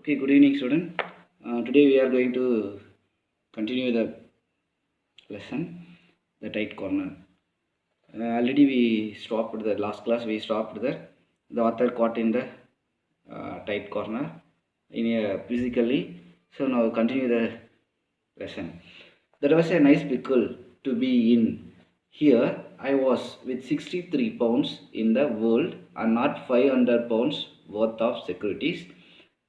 Okay, good evening, student. Today we are going to continue the lesson, the tight corner. Already we stopped the last class. We stopped there. The author caught in the tight corner in a physically. So now continue the lesson. There was a nice pickle to be in. Here I was with 63 pounds in the world and not 500 pounds worth of securities.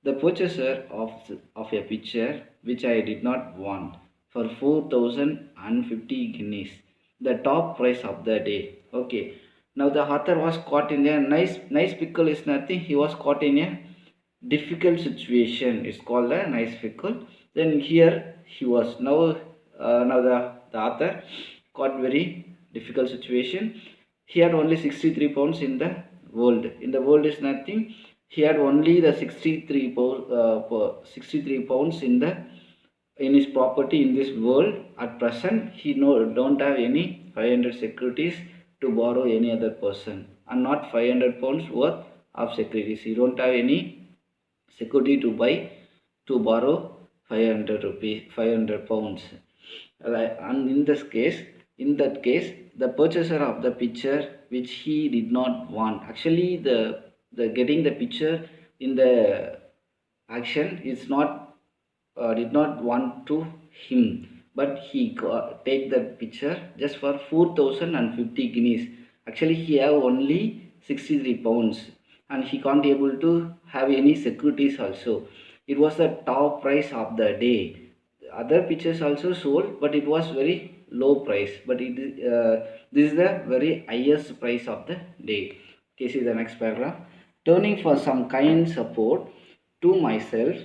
The purchaser of a picture which I did not want for 4,050 guineas, the top price of the day. Okay, now the author was caught in a nice pickle is nothing. He was caught in a difficult situation. It's called a nice pickle. Then here he was now the author caught very difficult situation. He had only 63 pounds in the world. In the world is nothing. He had only the 63 pounds in his property in this world. At present he don't have any 500 securities to borrow any other person, and not 500 pounds worth of securities. He don't have any security to borrow 500 rupees, 500 pounds. And in that case, the purchaser of the picture which he did not want, actually the getting the picture in the action is not did not want to him, but he take that picture just for 4,050 guineas. Actually he have only 63 pounds and he can't able to have any securities also. It was the top price of the day. Other pictures also sold, but it was very low price, but this is the very highest price of the day. Okay, see the next paragraph. Turning for some kind support to myself,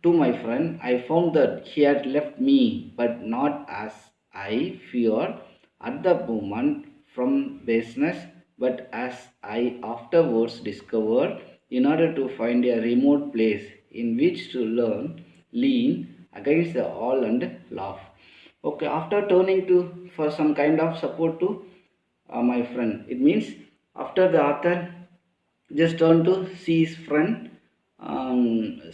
to my friend, I found that he had left me, but not as I feared at the moment from baseness, but as I afterwards discovered, in order to find a remote place in which to lean against the all and laugh. Okay, after turning to for some kind of support to my friend, it means after the author just turned to see his friend,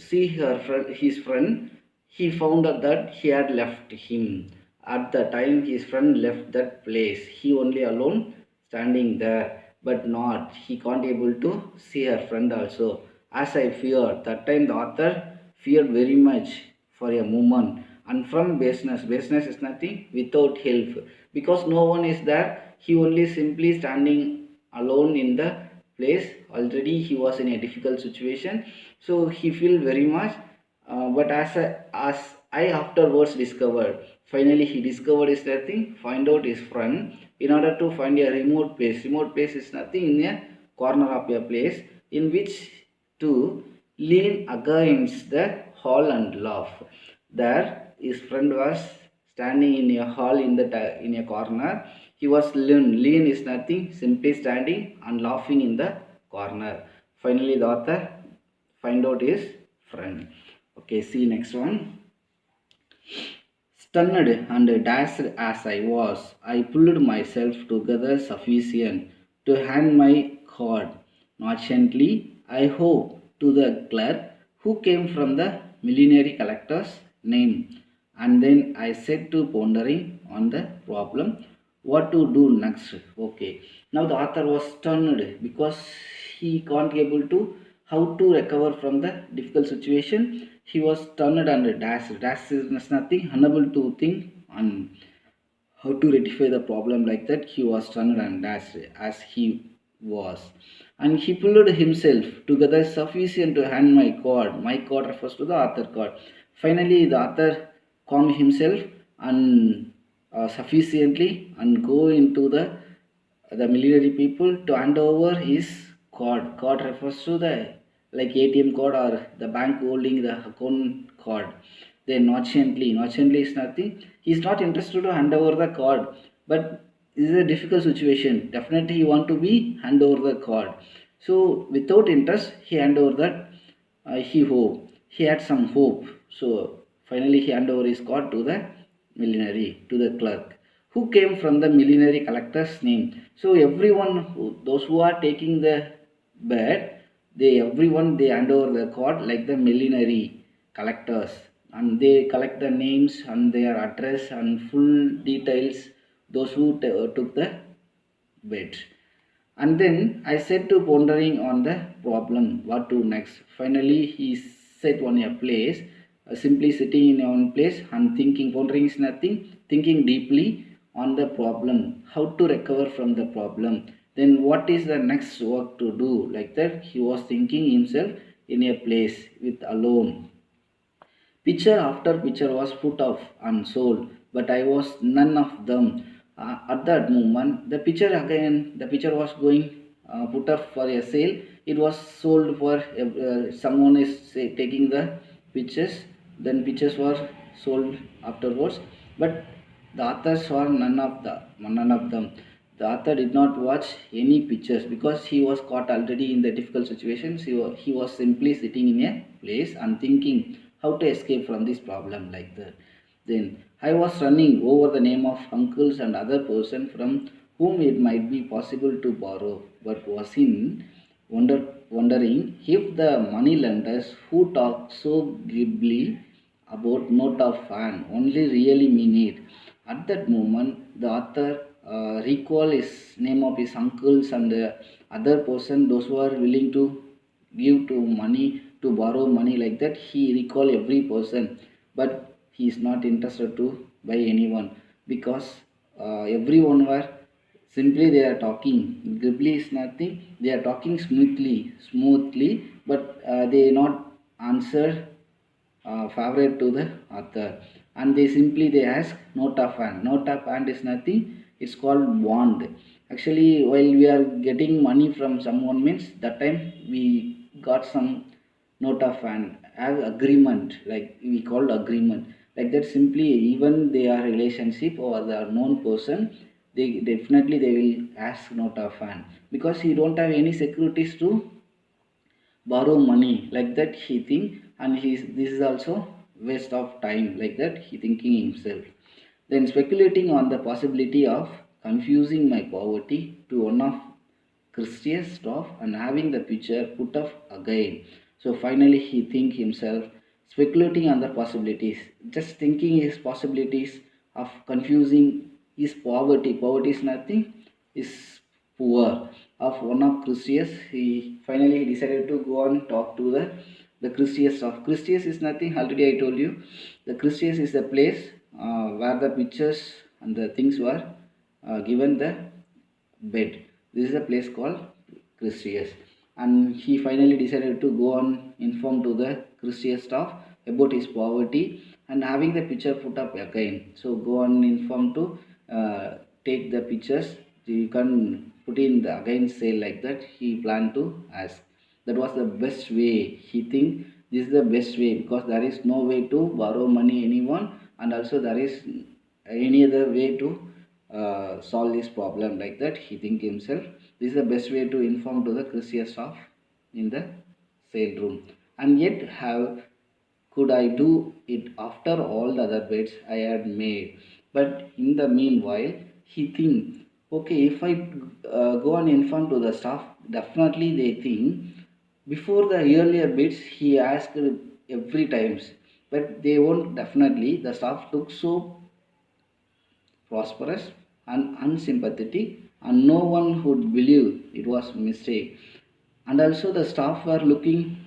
see his friend. He found out that he had left him. At the time his friend left that place, he only alone standing there, but not, he can't able to see her friend also. As I feared, that time the author feared very much for a moment. And from baseness is nothing without help, because no one is there. He only simply standing alone in the place. Already he was in a difficult situation, so he feel very much. But as I afterwards discovered, finally he discovered is nothing. Find out his friend in order to find a remote place. Remote place is nothing in a corner of a place in which to lean against the hall and laugh. There his friend was standing in a hall in a corner. He was lean. Lean is nothing, simply standing and laughing in the corner. Finally, the author find out his friend. Okay, see next one. Stunned and dashed as I was, I pulled myself together sufficient to hand my card nonchalantly, I hope, to the clerk who came from the millinery collector's name. And then I set to pondering on the problem, what to do next. Okay, now the author was stunned because he can't able to how to recover from the difficult situation. He was stunned and dashed. Dash is nothing, unable to think on how to rectify the problem. Like that, he was stunned and dashed as he was. And he pulled himself together sufficient to hand my cord. My cord refers to the author cord. Finally, the author calmed himself and sufficiently and go into the military people to hand over his card. Card refers to the like ATM card or the bank holding the account card. Then nonchalant is nothing. He is not interested to hand over the card, but this is a difficult situation. Definitely, he want to be hand over the card. So without interest, he hand over that. He had some hope. So finally, he hand over his card to the millinery, to the clerk who came from the millinery collector's name. So everyone, those who are taking the bet, They hand over the card like the millinery collectors, and they collect the names and their address and full details, those who took the beds. And then I set to pondering on the problem, what to next. Finally, he set on a place, simply sitting in one place and thinking. Pondering is nothing, thinking deeply on the problem, how to recover from the problem. Then what is the next work to do? Like that, he was thinking himself in a place with alone. Picture after picture was put off and sold, but I was none of them. At that moment, the picture was going put up for a sale. It was sold for someone is say, taking the pictures. Then pictures were sold afterwards, but the authors were none of them. The author did not watch any pictures because he was caught already in the difficult situations. He was simply sitting in a place and thinking how to escape from this problem like that. Then I was running over the name of uncles and other person from whom it might be possible to borrow, but was in wondering if the money lenders who talk so glibly about note of fan only really mean it. At that moment, the author recall his name of his uncles and other person, those who are willing to give to money to borrow money like that. He recall every person, but he is not interested to buy anyone because everyone were simply they are talking. Glibly is nothing. They are talking smoothly, but they not answer favorite to the author, and they ask note of hand. Note of hand is nothing, it's called bond. Actually, while we are getting money from someone means that time we got some note of hand as agreement, like we called agreement like that. Simply even they are relationship or they are known person, they definitely they will ask note of hand because he don't have any securities to borrow money like that he think, and this is also waste of time like that he thinking himself. Then speculating on the possibility of confusing my poverty to one of Christian stuff and having the picture put up again. So finally he think himself speculating on the possibilities, just thinking his possibilities of confusing his poverty. Poverty is nothing, is poor of one of Christians. He finally decided to go and talk to the Christians of Christians is nothing. Already I told you, the Christians is the place where the pictures and the things were given the bed. This is a place called Christians, and he finally decided to go and inform to the Christian staff about his poverty and having the picture put up again. So go and inform to take the pictures. You can put in the again sale like that. He planned to ask. That was the best way. He think this is the best way because there is no way to borrow money anyone, and also there is any other way to solve this problem like that. He think himself this is the best way to inform to the Christian staff in the sale room. And yet how could I do it after all the other bets I had made? But in the meanwhile, he think, okay, if I go and inform to the staff, definitely they think before the earlier bits he asked every times, but they won't definitely. The staff took so prosperous and unsympathetic, and no one would believe it was mistake. And also the staff were looking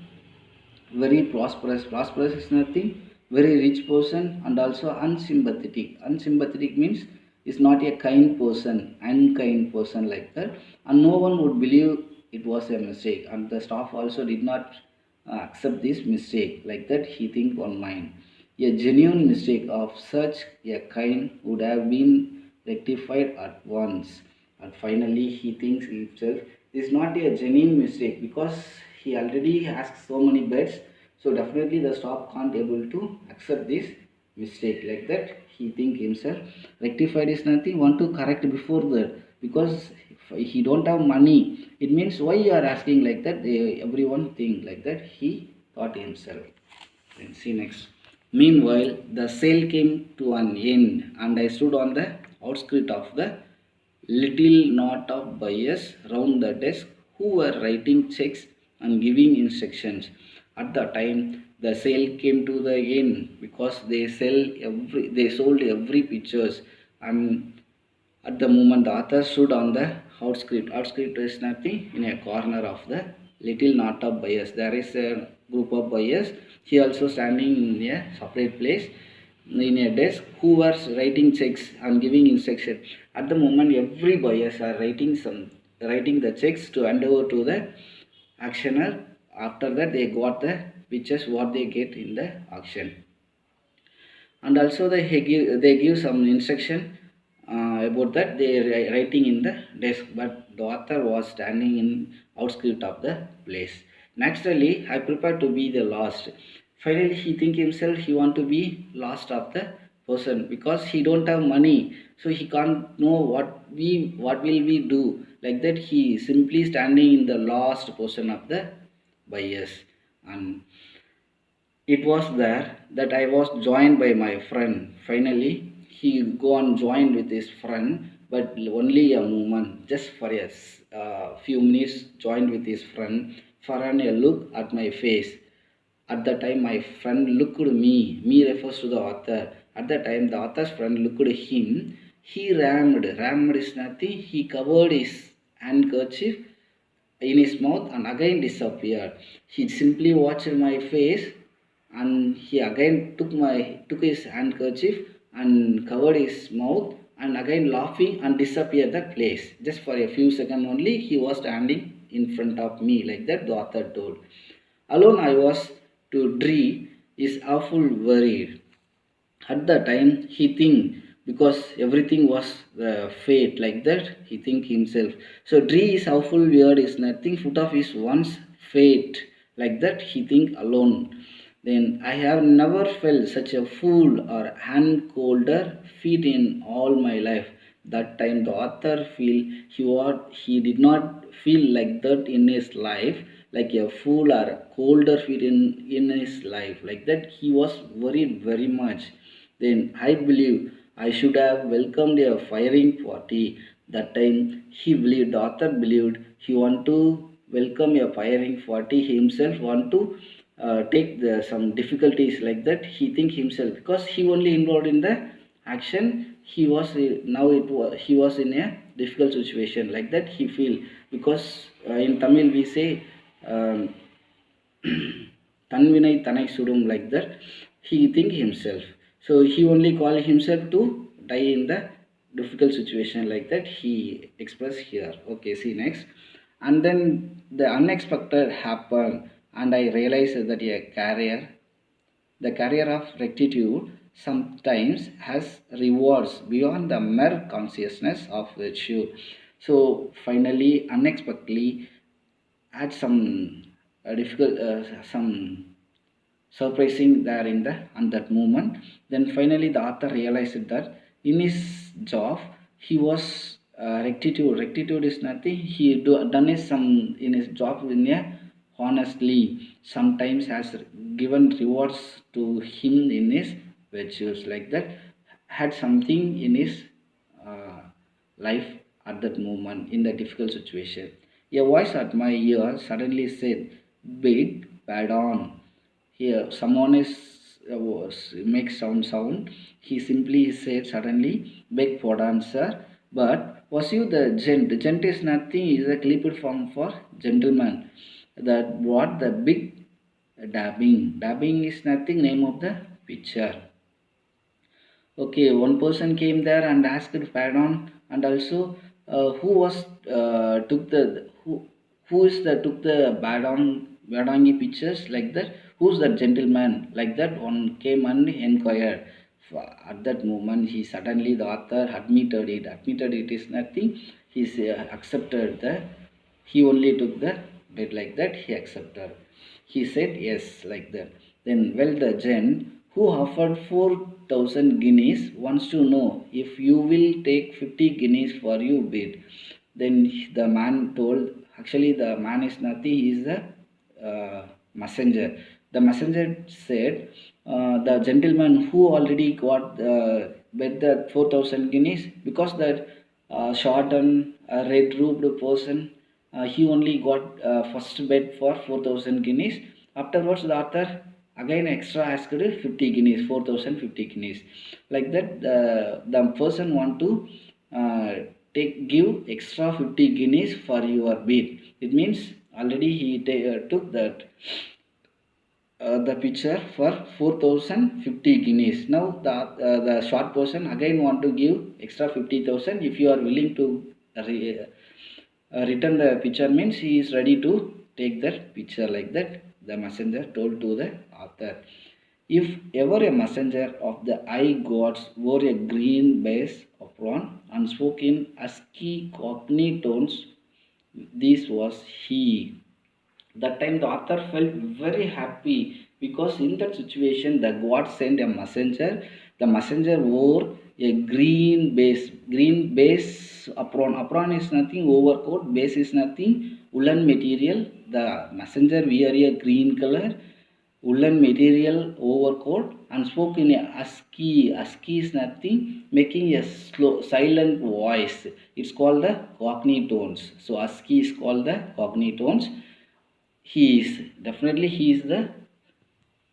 very prosperous. Prosperous is nothing, very rich person, and also unsympathetic. Unsympathetic means is not a kind person, unkind person like that, and no one would believe it was a mistake, and the staff also did not accept this mistake like that. He think on mind a genuine mistake of such a kind would have been rectified at once. And finally he thinks himself this is not a genuine mistake because he already asked so many bets, so definitely the staff can't able to accept this mistake like that. He think himself rectified is nothing, want to correct before that because if he don't have money, it means why you are asking like that. Everyone think like that, he thought himself. Then see next. Meanwhile the sale came to an end, and I stood on the outskirts of the little knot of buyers round the desk who were writing checks and giving instructions. At the time, the sale came to the end because they sold every pictures, and at the moment the author stood on the outscript. Outscript is nothing in a corner of the little knot of buyers. There is a group of buyers. He also standing in a separate place in a desk who was writing checks and giving instruction. At the moment, every buyers are writing the checks to hand over to the auctioneer. After that, they got the pictures what they get in the auction, and also they give some instruction about that they writing in the desk, but the author was standing in outskirt of the place. Naturally, I prepared to be the last. Finally, he think himself he want to be last of the person because he don't have money, so he can't know what will we do. Like that, he simply standing in the last portion of the buyers. And it was there that I was joined by my friend. Finally, he go and joined with his friend, but only a moment, just for a few minutes, joined with his friend for a look at my face. At the time, my friend looked at me. Me refers to the author. At the time, the author's friend looked at him. He rammed. Rammed is nothing. He covered his handkerchief in his mouth and again disappeared. He simply watched my face and he again took his handkerchief and covered his mouth and again laughing and disappeared the place. Just for a few seconds only he was standing in front of me, like that the author told. Alone I was to Dree is awful worried. At the time he think because everything was fate, like that he think himself. So Dree is awful weird is nothing foot of his once fate, like that he think alone. Then I have never felt such a fool or hand colder feet in all my life. That time the author feel he did not feel like that in his life, like a fool or colder feet in his life. Like that he was worried very much. Then I believe I should have welcomed a firing party. That time he believed, the author believed he want to welcome a firing party himself, want to take some difficulties, like that he think himself because he only involved in the action. He was now it was he was in a difficult situation, like that he feel because in Tamil we say um, Tanvinai Tanai Sudum, like that he think himself. So he only call himself to die in the difficult situation, like that he express here. Okay, see next. And then the unexpected happened and I realized that the career of rectitude sometimes has rewards beyond the mere consciousness of virtue. So finally, unexpectedly, had some some surprising there in the on that moment. Then finally, the author realized that in his job he was rectitude. Rectitude is nothing. Done is some in his job in a honestly. Sometimes has given rewards to him in his virtues, like that. Had something in his uh, life at that moment in the difficult situation. A voice at my ear suddenly said, "Big bad on." Here, someone is make sound. He simply said suddenly, "Beg for answer." But was you the gent? Gent is nothing. Is a clipped form for gentleman. That what the big dabbing. Dabbing is nothing. Name of the picture. Okay, one person came there and asked pardon, and also who was took the who is the took the badangi pictures, like that. Who's that gentleman, like that? One came and inquired. At that moment, he suddenly the author admitted it. Admitted it is nothing. He accepted the. He only took the bed, like that. He accepted. He said yes, like that. Then, well, the Jen who offered 4,000 guineas wants to know if you will take 50 guineas for you bid. Then the man told, actually, the man is nothing, he is the messenger. The messenger said, the gentleman who already got bet the 4,000 guineas because that short and red roofed person he only got first bet for 4,000 guineas. Afterwards, the author again extra asked 50 guineas, 4,050 guineas. Like that, the person want to uh, give extra 50 guineas for your bid. It means already he took that the picture for 4,050 guineas. Now the short person again want to give extra 50,000. If you are willing to return the picture, means he is ready to take that picture. Like that, the messenger told to the author, if ever a messenger of the high gods wore a green base apron and spoke in husky cockney tones, this was he. That time the author felt very happy, because in that situation the god sent a messenger. The messenger wore a green base apron is nothing, overcoat. Base is nothing, woolen material. The messenger wear a green color woolen material overcoat and spoke in a husky is nothing, making a slow silent voice. It's called the cockney tones. So husky is called the cockney tones. He is definitely he is the